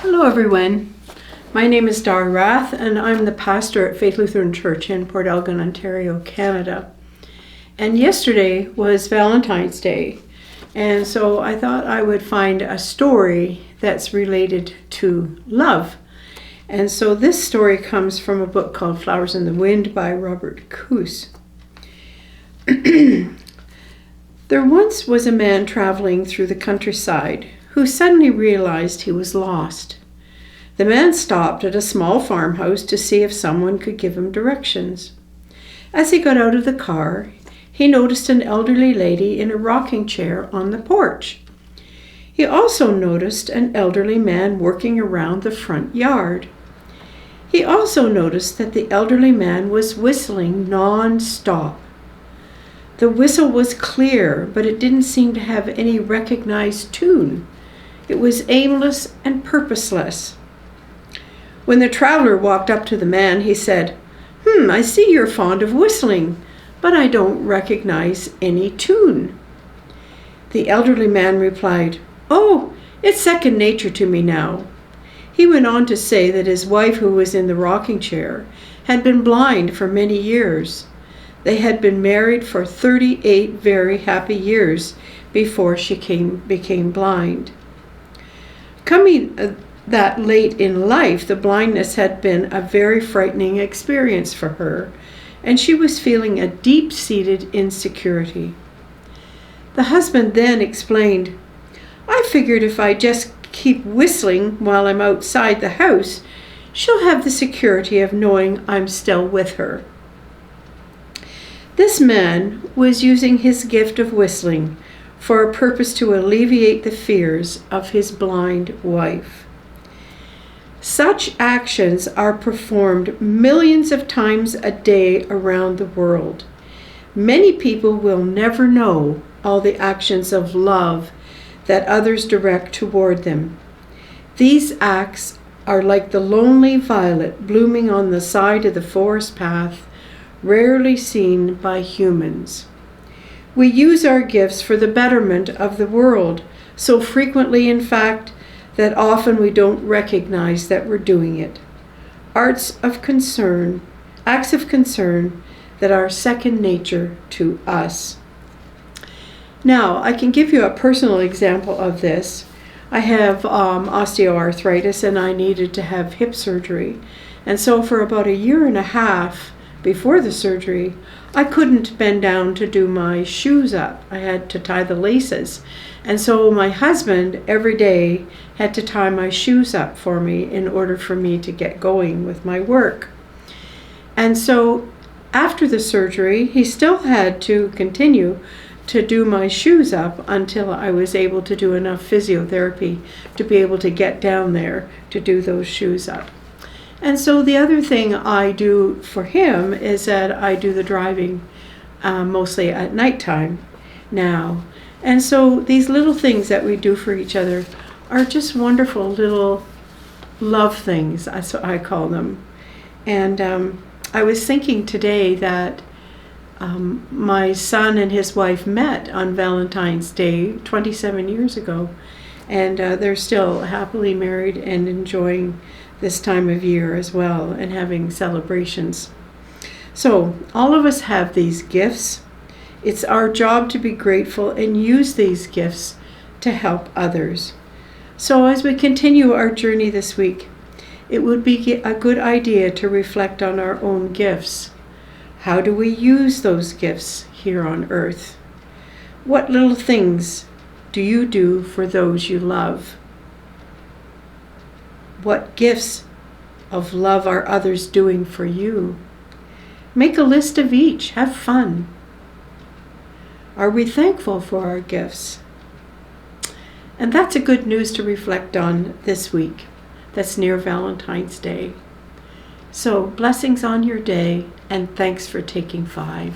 Hello everyone, my name is Dar Rath and I'm the pastor at Faith Lutheran Church in Port Elgin, Ontario, Canada. And yesterday was Valentine's Day, and so I thought I would find a story that's related to love. And so this story comes from a book called Flowers in the Wind by Robert Coos. There once was a man traveling through the countryside who suddenly realized he was lost. The man stopped at a small farmhouse to see if someone could give him directions. As he got out of the car, he noticed an elderly lady in a rocking chair on the porch. He also noticed an elderly man working around the front yard. He also noticed that the elderly man was whistling non-stop. The whistle was clear, but it didn't seem to have any recognized tune. It was aimless and purposeless. When the traveler walked up to the man, he said, I see you're fond of whistling, but I don't recognize any tune." The elderly man replied, "Oh, it's second nature to me now." He went on to say that his wife, who was in the rocking chair, had been blind for many years. They had been married for 38 very happy years before she became blind. Coming that late in life, the blindness had been a very frightening experience for her, and she was feeling a deep-seated insecurity. The husband then explained, "I figured if I just keep whistling while I'm outside the house, she'll have the security of knowing I'm still with her." This man was using his gift of whistling for a purpose to alleviate the fears of his blind wife. Such actions are performed millions of times a day around the world. Many people will never know all the actions of love that others direct toward them. These acts are like the lonely violet blooming on the side of the forest path, rarely seen by humans. We use our gifts for the betterment of the world, so frequently, in fact, that often we don't recognize that we're doing it. Acts of concern that are second nature to us. Now, I can give you a personal example of this. I have osteoarthritis and I needed to have hip surgery. And so for about a year and a half before the surgery, I couldn't bend down to do my shoes up. I had to tie the laces. And so my husband every day had to tie my shoes up for me in order for me to get going with my work. And so after the surgery, he still had to continue to do my shoes up until I was able to do enough physiotherapy to be able to get down there to do those shoes up. And so the other thing I do for him is that I do the driving mostly at nighttime now. And so these little things that we do for each other are just wonderful little love things, that's what I call them. And I was thinking today that my son and his wife met on Valentine's Day 27 years ago, and they're still happily married and enjoying this time of year as well and having celebrations. So all of us have these gifts. It's our job to be grateful and use these gifts to help others. So as we continue our journey this week, it would be a good idea to reflect on our own gifts. How do we use those gifts here on earth? What little things do you do for those you love? What gifts of love are others doing for you? Make a list of each. Have fun. Are we thankful for our gifts? And that's a good news to reflect on this week. That's near Valentine's Day. So blessings on your day, and thanks for taking 5.